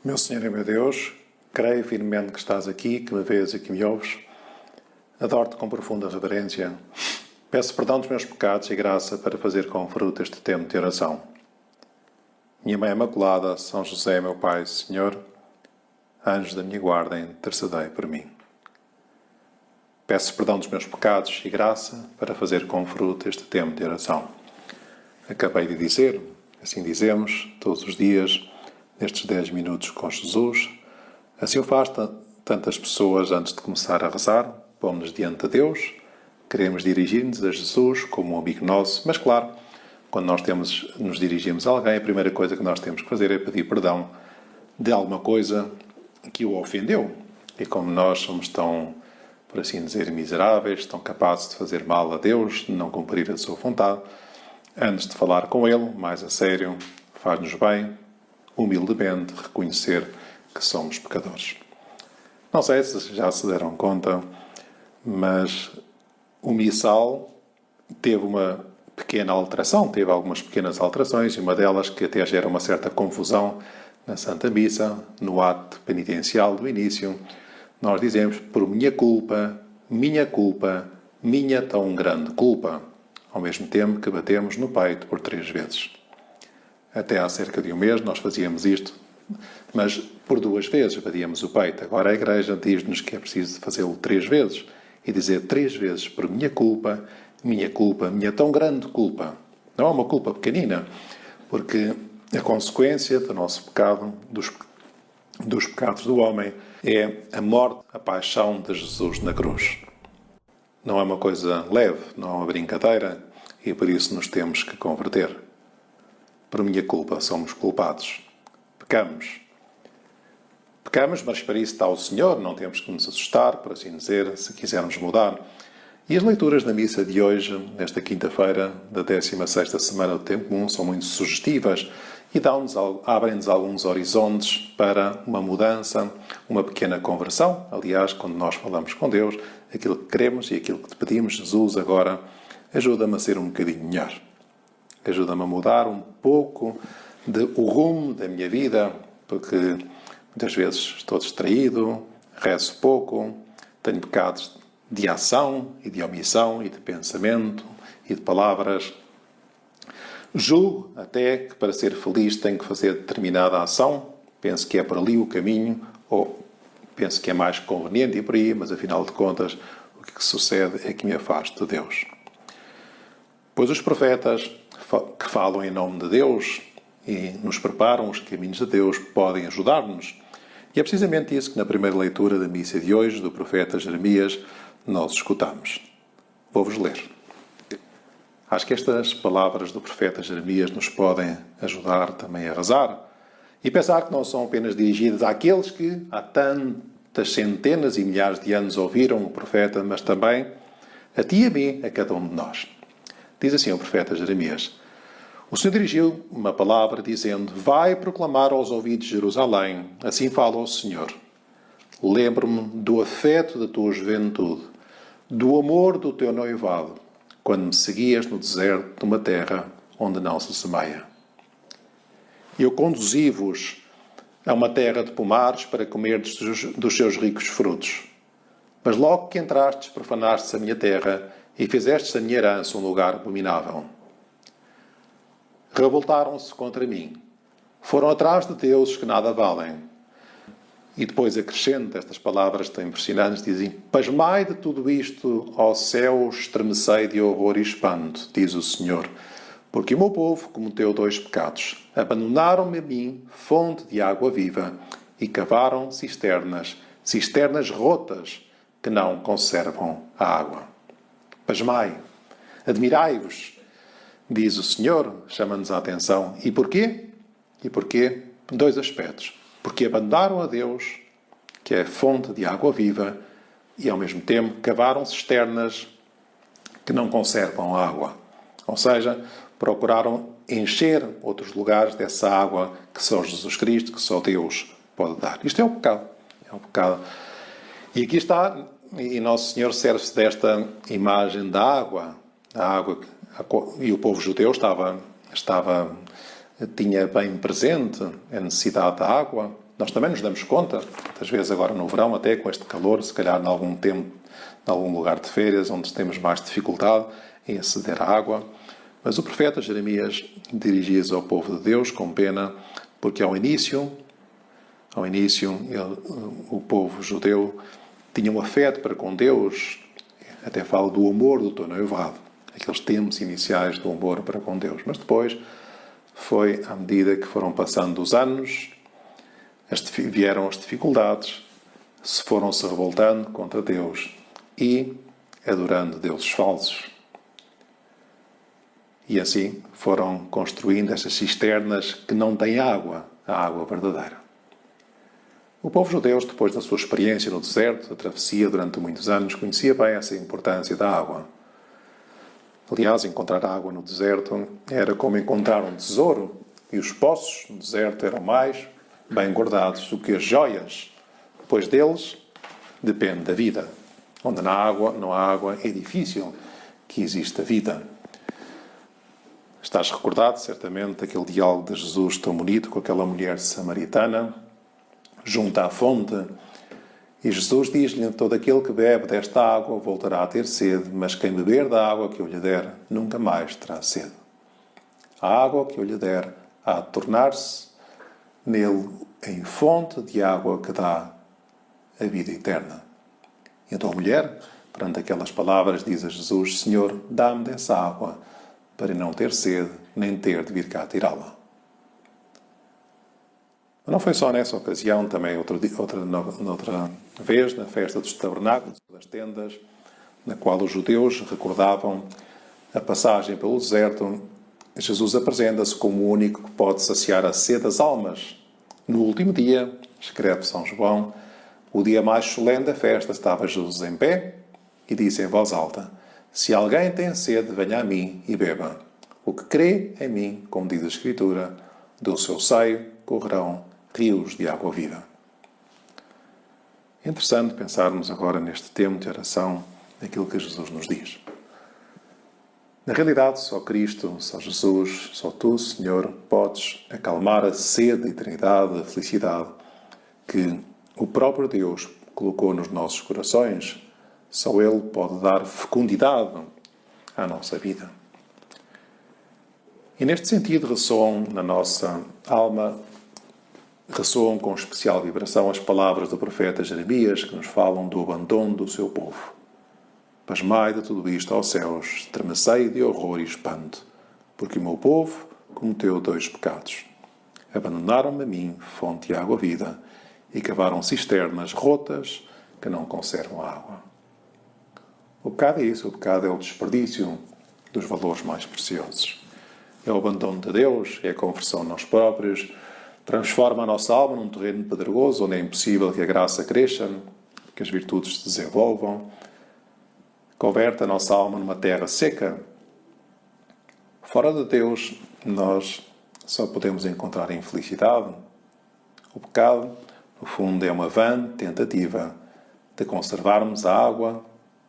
Meu Senhor e meu Deus, creio firmemente que estás aqui, que me vês e que me ouves. Adoro-te com profunda reverência. Peço perdão dos meus pecados e graça para fazer com fruto este tempo de oração. Minha Mãe Imaculada, São José, meu Pai, Senhor, anjos da minha guarda, intercedei por mim. Peço perdão dos meus pecados e graça para fazer com fruto este tempo de oração. Acabei de dizer, assim dizemos, todos os dias, nestes 10 minutos com Jesus. Assim o faz tantas pessoas antes de começar a rezar. Pomos-nos diante de Deus, queremos dirigir-nos a Jesus como um amigo nosso, mas claro, quando nós nos dirigimos a alguém, a primeira coisa que nós temos que fazer é pedir perdão de alguma coisa que o ofendeu. E como nós somos tão, por assim dizer, miseráveis, tão capazes de fazer mal a Deus, de não cumprir a sua vontade, antes de falar com Ele, mais a sério, faz-nos bem, humildemente, reconhecer que somos pecadores. Não sei se já se deram conta, mas o missal teve uma pequena alteração, teve algumas pequenas alterações, e uma delas que até gera uma certa confusão na Santa Missa, no ato penitencial do início. Nós dizemos, por minha culpa, minha tão grande culpa, ao mesmo tempo que batemos no peito por 3 vezes. Até há cerca de um mês nós fazíamos isto, mas por 2 vezes batíamos o peito. Agora a Igreja diz-nos que é preciso fazê-lo 3 vezes e dizer 3 vezes por minha culpa, minha tão grande culpa. Não é uma culpa pequenina, porque a consequência do nosso pecado, dos pecados do homem, é a morte, a paixão de Jesus na cruz. Não é uma coisa leve, não é uma brincadeira, e por isso nos temos que converter. Por minha culpa somos culpados. Pecamos, mas para isso está o Senhor, não temos que nos assustar, por assim dizer, se quisermos mudar. E as leituras da missa de hoje, nesta quinta-feira, da 16ª semana do Tempo Comum, são muito sugestivas e abrem-nos alguns horizontes para uma mudança, uma pequena conversão. Aliás, quando nós falamos com Deus, aquilo que queremos e aquilo que te pedimos, Jesus, agora, ajuda-me a ser um bocadinho melhor. Ajuda-me a mudar um pouco o rumo da minha vida, porque muitas vezes estou distraído, rezo pouco, tenho pecados de ação e de omissão e de pensamento e de palavras. Julgo até que para ser feliz tenho que fazer determinada ação, penso que é por ali o caminho, ou penso que é mais conveniente ir por aí, mas afinal de contas o que sucede é que me afasto de Deus. Pois os profetas que falam em nome de Deus e nos preparam os caminhos de Deus podem ajudar-nos. E é precisamente isso que na primeira leitura da missa de hoje, do profeta Jeremias, nós escutamos. Vou-vos ler. Acho que estas palavras do profeta Jeremias nos podem ajudar também a rezar e pensar que não são apenas dirigidas àqueles que há tantas centenas e milhares de anos ouviram o profeta, mas também a ti e a mim, a cada um de nós. Diz assim o profeta Jeremias: o Senhor dirigiu uma palavra dizendo: vai proclamar aos ouvidos de Jerusalém, assim fala o Senhor. Lembro-me do afeto da tua juventude, do amor do teu noivado, quando me seguias no deserto de uma terra onde não se semeia. Eu conduzi-vos a uma terra de pomares para comerdes dos seus ricos frutos. Mas logo que entrastes, profanastes a minha terra e fizestes a minha herança um lugar abominável. Revoltaram-se contra mim. Foram atrás de deuses que nada valem. E depois acrescenta estas palavras tão impressionantes, dizem: pasmai de tudo isto, ó céu, estremecei de horror e espanto, diz o Senhor, porque o meu povo cometeu 2 pecados. Abandonaram-me a mim, fonte de água viva, e cavaram cisternas rotas, que não conservam a água. Pasmai, admirai-vos, diz o Senhor, chama-nos a atenção. E porquê? 2 aspectos. Porque abandonaram a Deus, que é a fonte de água viva, e ao mesmo tempo cavaram cisternas que não conservam a água. Ou seja, procuraram encher outros lugares dessa água que só Jesus Cristo, que só Deus pode dar. Isto é um pecado. É um pecado. E aqui está, e Nosso Senhor serve-se desta imagem da água, e o povo judeu tinha bem presente a necessidade da água, Nós também nos damos conta, às vezes agora no verão, até com este calor, se calhar em algum tempo, em algum lugar de férias, onde temos mais dificuldade em aceder à água. Mas o profeta Jeremias dirigia-se ao povo de Deus com pena, porque ao início o povo judeu tinha um afeto para com Deus, até falo do amor do teu noivado, aqueles tempos iniciais do amor para com Deus. Mas depois foi, à medida que foram passando os anos, vieram as dificuldades, foram-se revoltando contra Deus e adorando deuses falsos. E assim foram construindo estas cisternas que não têm água, a água verdadeira. O povo judeu, depois da sua experiência no deserto, a travessia durante muitos anos, conhecia bem essa importância da água. Aliás, encontrar água no deserto era como encontrar um tesouro, e os poços no deserto eram mais bem guardados do que as joias, pois deles depende da vida. Onde não há água, é difícil que exista vida. Estás recordado, certamente, daquele diálogo de Jesus tão bonito com aquela mulher samaritana, junto à fonte. E Jesus diz-lhe: todo aquele que bebe desta água voltará a ter sede, mas quem beber da água que eu lhe der, nunca mais terá sede. A água que eu lhe der há de tornar-se nele em fonte de água que dá a vida eterna. Então a mulher, perante aquelas palavras, diz a Jesus: Senhor, dá-me dessa água, para não ter sede, nem ter de vir cá tirá-la. Mas não foi só nessa ocasião, também outra vez, na festa dos tabernáculos, das tendas, na qual os judeus recordavam a passagem pelo deserto. Jesus apresenta-se como o único que pode saciar a sede das almas. No último dia, escreve São João, o dia mais solene da festa, estava Jesus em pé e disse em voz alta: se alguém tem sede, venha a mim e beba. O que crê em mim, como diz a Escritura, do seu seio correrão rios de água viva. É interessante pensarmos agora neste tempo de oração, naquilo que Jesus nos diz. Na realidade, só Cristo, só Jesus, só Tu, Senhor, podes acalmar a sede da eternidade, da felicidade que o próprio Deus colocou nos nossos corações. Só Ele pode dar fecundidade à nossa vida. E neste sentido ressoam na nossa alma, ressoam com especial vibração as palavras do profeta Jeremias, que nos falam do abandono do seu povo. Pasmai de tudo isto aos céus, estremecei de horror e espanto, porque o meu povo cometeu 2 pecados. Abandonaram-me a mim, fonte de água vida, e cavaram cisternas rotas que não conservam água. O pecado é isso, o pecado é o desperdício dos valores mais preciosos. É o abandono de Deus, é a conversão de nós próprios, transforma a nossa alma num terreno pedregoso, onde é impossível que a graça cresça, que as virtudes se desenvolvam. Converte a nossa alma numa terra seca. Fora de Deus, nós só podemos encontrar infelicidade. O pecado, no fundo, é uma vã tentativa de conservarmos a água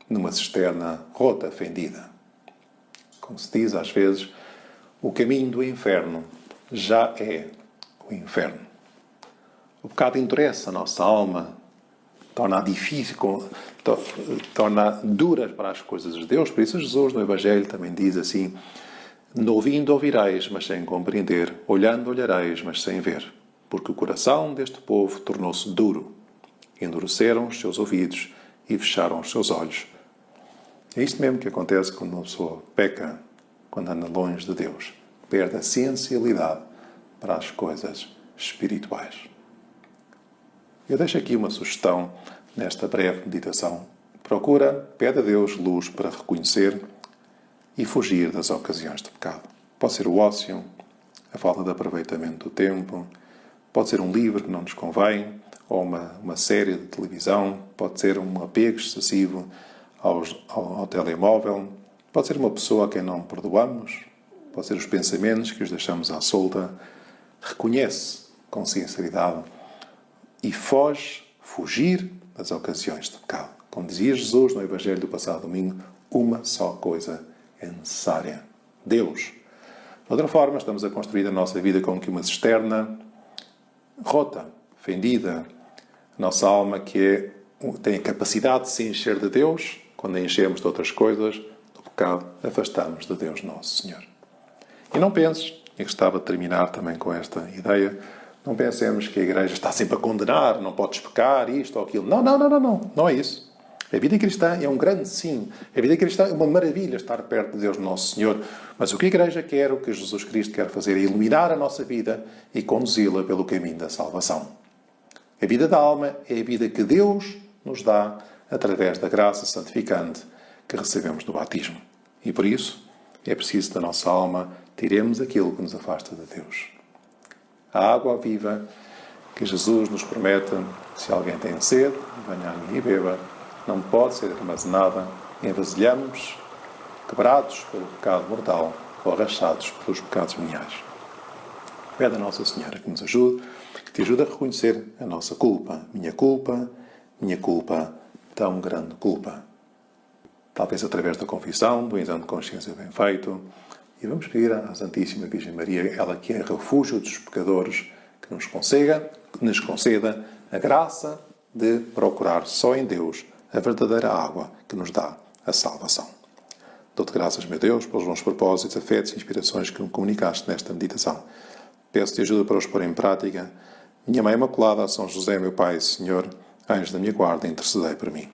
numa cisterna rota, fendida. Como se diz às vezes, o caminho do inferno já é o inferno. O pecado endurece a nossa alma, torna-a difícil, torna-a dura para as coisas de Deus. Por isso Jesus no Evangelho também diz assim: ouvindo ouvireis, mas sem compreender, olhando olhareis, mas sem ver. Porque o coração deste povo tornou-se duro. Endureceram os seus ouvidos e fecharam os seus olhos. É isto mesmo que acontece quando uma pessoa peca, quando anda longe de Deus. Perde a sensibilidade para as coisas espirituais. Eu deixo aqui uma sugestão nesta breve meditação. Pede a Deus luz para reconhecer e fugir das ocasiões de pecado. Pode ser o ócio, a falta de aproveitamento do tempo, pode ser um livro que não nos convém, ou uma série de televisão, pode ser um apego excessivo ao telemóvel, pode ser uma pessoa a quem não perdoamos, pode ser os pensamentos que os deixamos à solta. Reconhece com sinceridade e fugir das ocasiões de pecado. Como dizia Jesus no Evangelho do passado domingo, uma só coisa é necessária: Deus. De outra forma, estamos a construir a nossa vida como que uma cisterna rota, fendida. A nossa alma tem a capacidade de se encher de Deus. Quando a enchemos de outras coisas, do pecado, afastamos de Deus Nosso Senhor. E não penses, e gostava de terminar também com esta ideia, não pensemos que a Igreja está sempre a condenar, não podes pecar, isto ou aquilo. Não. Não é isso. A vida cristã é um grande sim. A vida cristã é uma maravilha estar perto de Deus Nosso Senhor. Mas o que a Igreja quer, o que Jesus Cristo quer fazer é iluminar a nossa vida e conduzi-la pelo caminho da salvação. A vida da alma é a vida que Deus nos dá através da graça santificante que recebemos no batismo. E por isso é preciso da nossa alma tiremos aquilo que nos afasta de Deus. A água viva que Jesus nos promete, se alguém tem sede, venha a mim e beba, não pode ser armazenada em vasilhames quebrados pelo pecado mortal ou arrastados pelos pecados veniais. Pede a Nossa Senhora que nos ajude, que te ajude a reconhecer a nossa culpa, minha culpa, tão grande culpa. Talvez através da confissão, do exame de consciência bem feito, e vamos pedir à Santíssima Virgem Maria, ela que é refúgio dos pecadores, que nos conceda a graça de procurar só em Deus a verdadeira água que nos dá a salvação. Dou-te graças, meu Deus, pelos bons propósitos, afetos e inspirações que me comunicaste nesta meditação. Peço-te ajuda para os pôr em prática. Minha Mãe Imaculada, São José, meu Pai e Senhor, anjo da minha guarda, intercedei por mim.